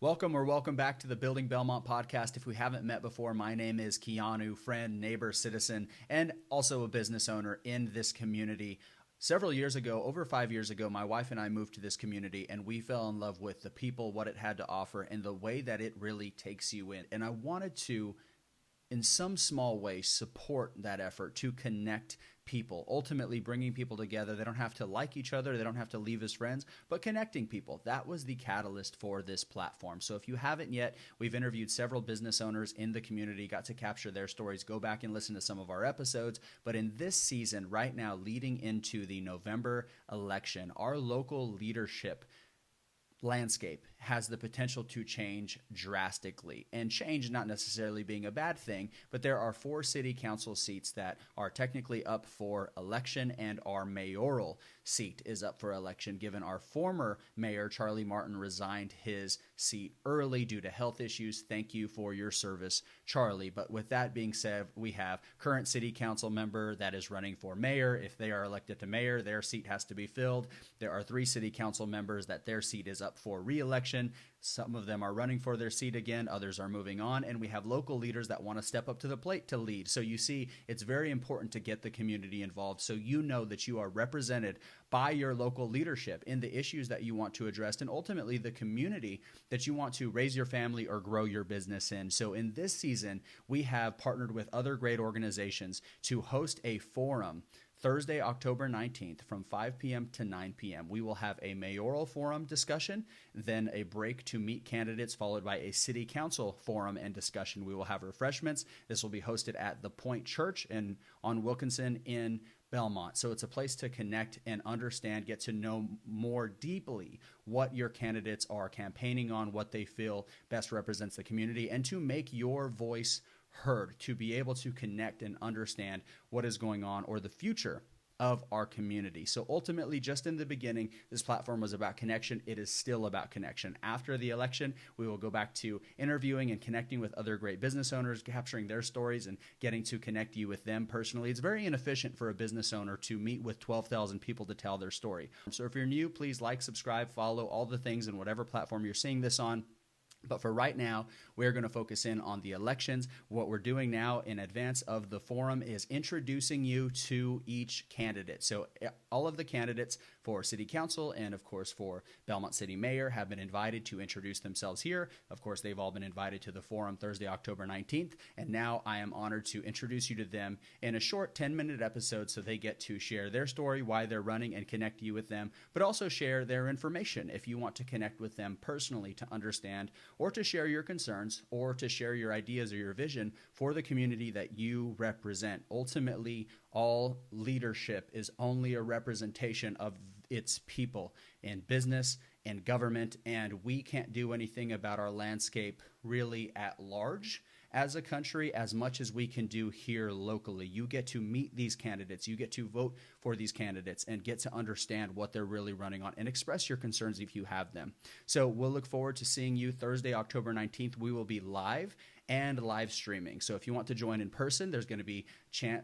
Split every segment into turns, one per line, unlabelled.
Welcome back to the Building Belmont podcast. If we haven't met before, my name is Keanu, friend, neighbor, citizen, and also a business owner in this community. Several years ago, over 5 years ago, my wife and I moved to this community and we fell in love with the people, what it had to offer, and the way that it really takes you in. And I wanted to, in some small way, support that effort to connect people, ultimately bringing people together. They don't have to like each other. They don't have to leave as friends, but connecting people. That was the catalyst for this platform. So if you haven't yet, we've interviewed several business owners in the community, got to capture their stories. Go back and listen to some of our episodes. But in this season, right now, leading into the November election, our local leadership landscape has the potential to change drastically, and change not necessarily being a bad thing, but there are 4 city council seats that are technically up for election, and our mayoral seat is up for election, given our former mayor, Charlie Martin, resigned his seat early due to health issues. Thank you for your service, Charlie. But with that being said, we have current city council member that is running for mayor. If they are elected to mayor, their seat has to be filled. There are 3 city council members that their seat is up for re-election. Some of them are running for their seat again. Others are moving on. And we have local leaders that want to step up to the plate to lead. So you see, it's very important to get the community involved so you know that you are represented by your local leadership in the issues that you want to address, and ultimately the community that you want to raise your family or grow your business in. So in this season, we have partnered with other great organizations to host a forum Thursday, October 19th from 5 p.m. to 9 p.m. We will have a mayoral forum discussion, then a break to meet candidates, followed by a city council forum and discussion. We will have refreshments. This will be hosted at the Pointe Church on Wilkinson in Belmont. So it's a place to connect and understand, get to know more deeply what your candidates are campaigning on, what they feel best represents the community, and to make your voice heard, to be able to connect and understand what is going on or the future of our community. So ultimately, just in the beginning, this platform was about connection. It is still about connection. After the election, we will go back to interviewing and connecting with other great business owners, capturing their stories and getting to connect you with them personally. It's very inefficient for a business owner to meet with 12,000 people to tell their story. So if you're new, please like, subscribe, follow all the things in whatever platform you're seeing this on. But for right now, we're going to focus in on the elections. What we're doing now in advance of the forum is introducing you to each candidate. So all of the candidates for city council and, of course, for Belmont City Mayor have been invited to introduce themselves here. Of course, they've all been invited to the forum Thursday, October 19th. And now I am honored to introduce you to them in a short 10-minute episode so they get to share their story, why they're running, and connect you with them, but also share their information if you want to connect with them personally to understand, or to share your concerns, or to share your ideas or your vision for the community that you represent. Ultimately, all leadership is only a representation of its people in business and government, and we can't do anything about our landscape really at large as a country as much as we can do here locally. You get to meet these candidates, you get to vote for these candidates and get to understand what they're really running on and express your concerns if you have them. So we'll look forward to seeing you Thursday, October 19th. We will be live and live streaming. So if you want to join in person, there's going to be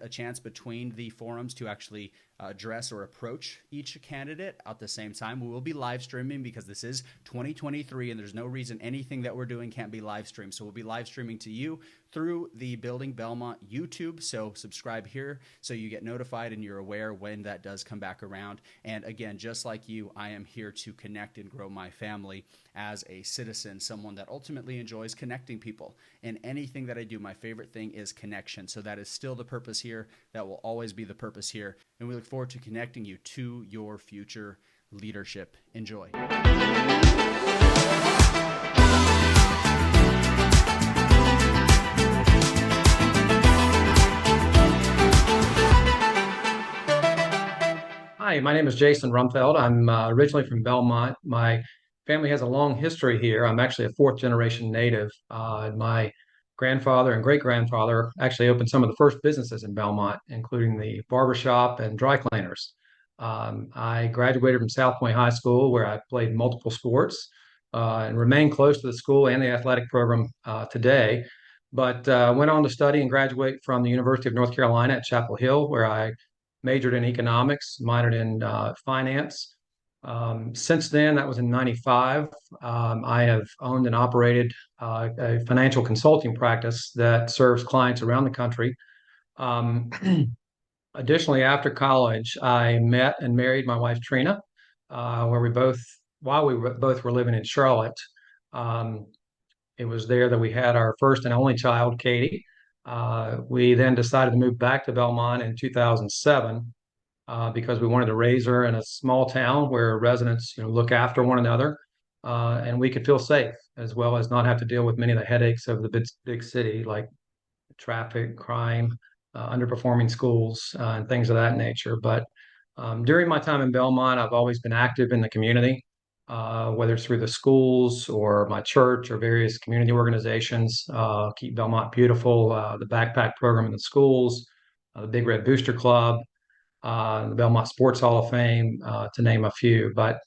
a chance between the forums to actually address or approach each candidate at the same time. We will be live streaming because this is 2023 and there's no reason anything that we're doing can't be live streamed. So we'll be live streaming to you through the Building Belmont YouTube. So subscribe here so you get notified and you're aware when that does come back around. And again, just like you, I am here to connect and grow my family as a citizen, someone that ultimately enjoys connecting people. In anything that I do, my favorite thing is connection. So that is still the purpose here. That will always be the purpose here. And we look forward to connecting you to your future leadership. Enjoy.
Hi, my name is Jason Rumfelt. I'm originally from Belmont. My family has a long history here. I'm actually a 4th-generation native. My grandfather and great-grandfather actually opened some of the first businesses in Belmont, including the barbershop and dry cleaners. I graduated from South Point High School, where I played multiple sports and remain close to the school and the athletic program today. But went on to study and graduate from the University of North Carolina at Chapel Hill, where I majored in economics, minored in finance. Since then, that was in 95, I have owned and operated a financial consulting practice that serves clients around the country. Um, Additionally, after college, I met and married my wife, Trina, where while both were living in Charlotte, um, it was there that we had our first and only child, Katie. We then decided to move back to Belmont in 2007 because we wanted to raise her in a small town where residents, look after one another, and we could feel safe as well as not have to deal with many of the headaches of the big city, like traffic, crime, underperforming schools, and things of that nature. But during my time in Belmont, I've always been active in the community, whether it's through the schools or my church or various community organizations. Keep Belmont Beautiful, the backpack program in the schools, the Big Red Booster Club, the Belmont Sports Hall of Fame, to name a few. But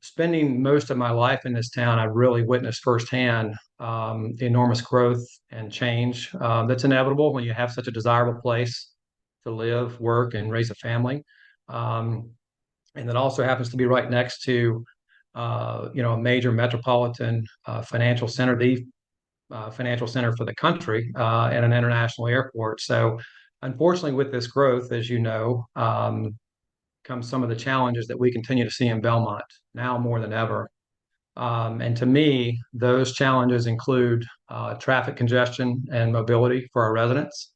spending most of my life in this town, I've really witnessed firsthand the enormous growth and change that's inevitable when you have such a desirable place to live, work, and raise a family. Um, and that also happens to be right next to, a major metropolitan financial center, the financial center for the country, and an international airport. So, unfortunately, with this growth, as you know, comes some of the challenges that we continue to see in Belmont now more than ever. And to me, those challenges include traffic congestion and mobility for our residents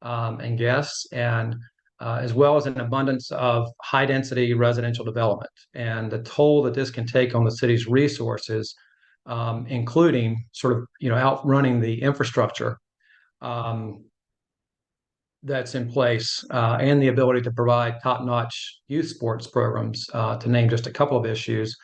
and guests, and as well as an abundance of high density residential development and the toll that this can take on the city's resources, including sort of, outrunning the infrastructure um, that's in place, and the ability to provide top-notch youth sports programs, to name just a couple of issues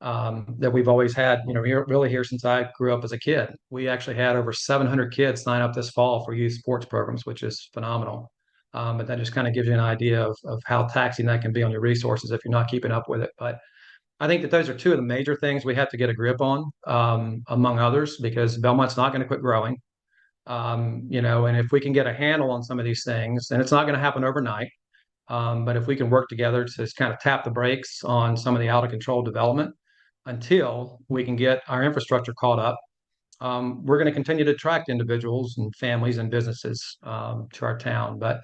that we've always had, here since I grew up as a kid. We actually had over 700 kids sign up this fall for youth sports programs, which is phenomenal. But that just kind of gives you an idea of how taxing that can be on your resources if you're not keeping up with it. But I think that those are two of the major things we have to get a grip on, among others, because Belmont's not going to quit growing. And if we can get a handle on some of these things, and it's not going to happen overnight, but if we can work together to kind of tap the brakes on some of the out of control development until we can get our infrastructure caught up, we're going to continue to attract individuals and families and businesses to our town. But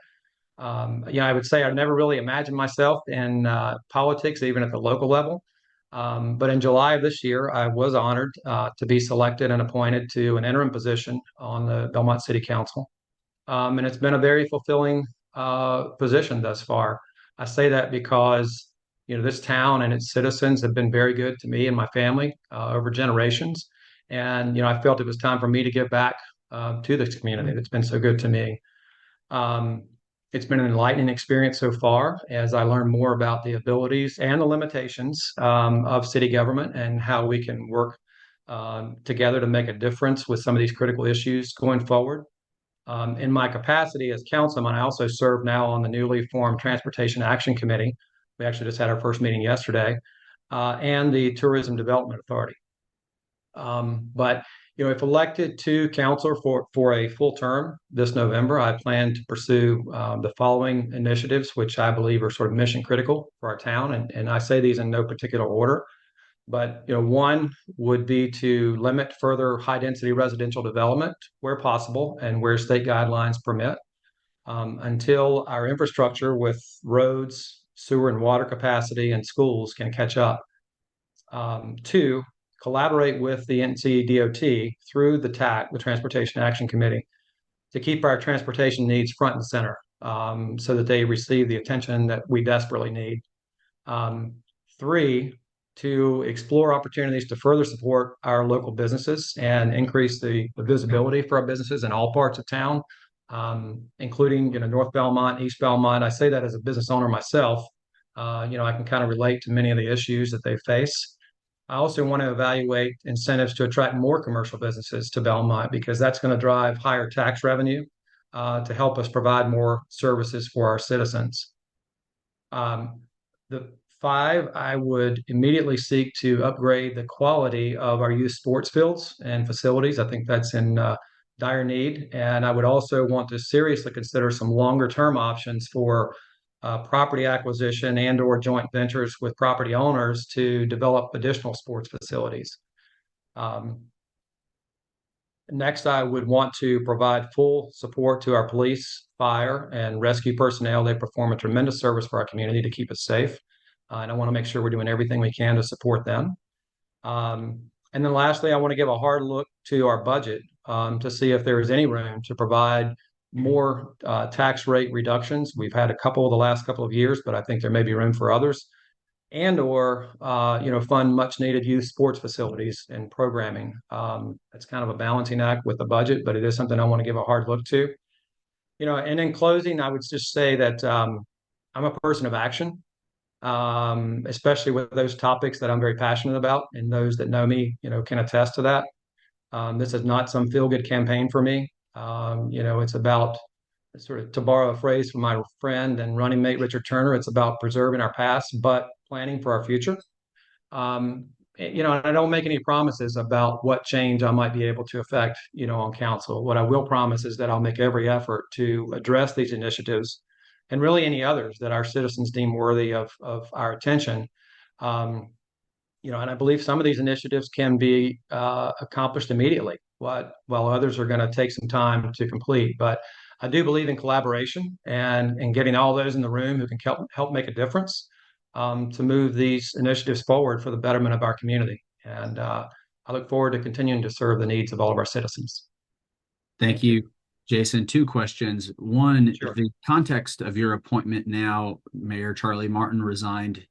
I would say I never really imagined myself in politics, even at the local level. But in July of this year, I was honored to be selected and appointed to an interim position on the Belmont City Council. And it's been a very fulfilling position thus far. I say that because, this town and its citizens have been very good to me and my family over generations. And, I felt it was time for me to give back to this community that's been so good to me. Um, it's been an enlightening experience so far as I learn more about the abilities and the limitations of city government and how we can work together to make a difference with some of these critical issues going forward. In my capacity as councilman, I also serve now on the newly formed Transportation Action Committee. We actually just had our first meeting yesterday, and the Tourism Development Authority. But if elected to council for a full term this November, I plan to pursue the following initiatives, which I believe are sort of mission critical for our town. And I say these in no particular order. But one would be to limit further high density residential development where possible and where state guidelines permit, until our infrastructure with roads, sewer and water capacity, and schools can catch up. Two, collaborate with the NCDOT through the TAC, the Transportation Action Committee, to keep our transportation needs front and center, so that they receive the attention that we desperately need. Three, to explore opportunities to further support our local businesses and increase the visibility for our businesses in all parts of town, including North Belmont, East Belmont. I say that as a business owner myself. I can kind of relate to many of the issues that they face. I also want to evaluate incentives to attract more commercial businesses to Belmont because that's going to drive higher tax revenue to help us provide more services for our citizens. The five, I would immediately seek to upgrade the quality of our youth sports fields and facilities. I think that's in dire need. And I would also want to seriously consider some longer term options for property acquisition and/or joint ventures with property owners to develop additional sports facilities. Um, Next, I would want to provide full support to our police, fire, and rescue personnel. They perform a tremendous service for our community to keep us safe. And I want to make sure we're doing everything we can to support them. And then lastly, I want to give a hard look to our budget to see if there is any room to provide more tax rate reductions. We've had a couple the last couple of years, but I think there may be room for others and/or fund much needed youth sports facilities and programming. It's kind of a balancing act with the budget, but it is something I want to give a hard look to. And in closing, I would just say that I'm a person of action, especially with those topics that I'm very passionate about, and those that know me, can attest to that. This is not some feel-good campaign for me. It's about, sort of to borrow a phrase from my friend and running mate Richard Turner, it's about preserving our past, but planning for our future. Um, and I don't make any promises about what change I might be able to affect, on council. What I will promise is that I'll make every effort to address these initiatives and really any others that our citizens deem worthy of our attention. Um, and I believe some of these initiatives can be accomplished immediately, while others are going to take some time to complete. But I do believe in collaboration and getting all those in the room who can help make a difference to move these initiatives forward for the betterment of our community. And I look forward to continuing to serve the needs of all of our citizens.
Thank you, Jason. Two questions. One,
Sure.
the context of your appointment now, Mayor Charlie Martin resigned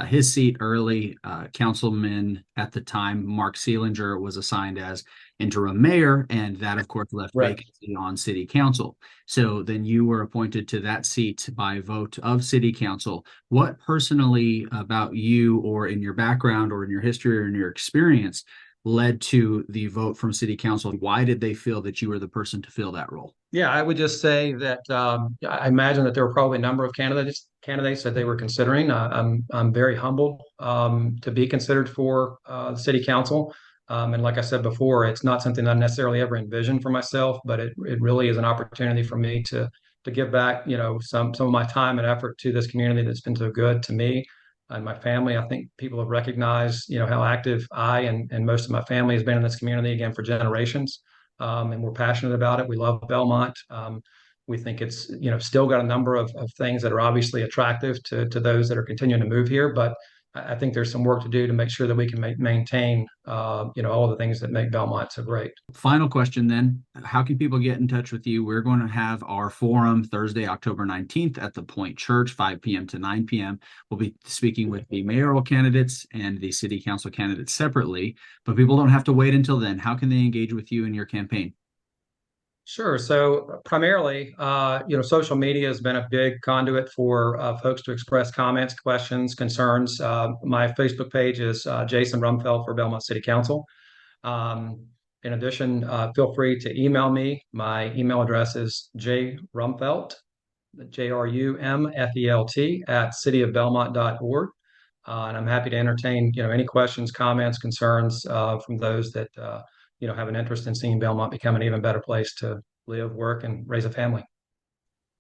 his seat early. Councilman at the time, Mark Seelinger, was assigned as interim mayor, and that, of course, left
Right.
vacancy on city council. So then you were appointed to that seat by vote of city council. What personally about you, or in your background, or in your history, or in your experience, led to the vote from city council? Why did they feel that you were the person to fill that role?
Yeah, I would just say that I imagine that there were probably a number of candidates that they were considering. I'm very humbled to be considered for the city council. And like I said before, it's not something I necessarily ever envisioned for myself, but it really is an opportunity for me to give back, some of my time and effort to this community that's been so good to me and my family. I think people have recognized, how active I and most of my family has been in this community again for generations. And we're passionate about it. We love Belmont. We think it's still got a number of things that are obviously attractive to those that are continuing to move here, but I think there's some work to do to make sure that we can maintain all the things that make Belmont so great.
Final question then. How can people get in touch with you? We're going to have our forum Thursday, October 19th at the Pointe Church, 5 p.m. to 9 p.m. We'll be speaking with the mayoral candidates and the city council candidates separately, but people don't have to wait until then. How can they engage with you in your campaign?
Sure. So primarily, social media has been a big conduit for folks to express comments, questions, concerns. My Facebook page is Jason Rumfelt for Belmont City Council. Um, in addition, feel free to email me. My email address is jrumfelt, JRUMFELT at cityofbelmont.org. And I'm happy to entertain, any questions, comments, concerns from those that have an interest in seeing Belmont become an even better place to live, work, and raise a family.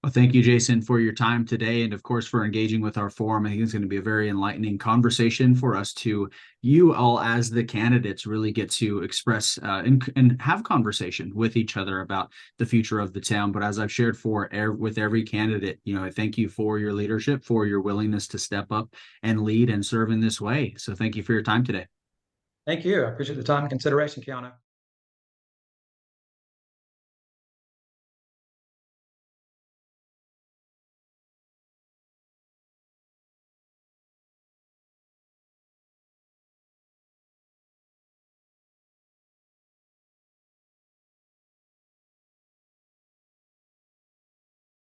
Well, thank you, Jason, for your time today, and of course for engaging with our forum. I think it's going to be a very enlightening conversation for us to, you all as the candidates, really get to express and have conversation with each other about the future of the town. But as I've shared with every candidate, I thank you for your leadership, for your willingness to step up and lead and serve in this way. So thank you for your time today.
Thank you. I appreciate the time and consideration, Keanu.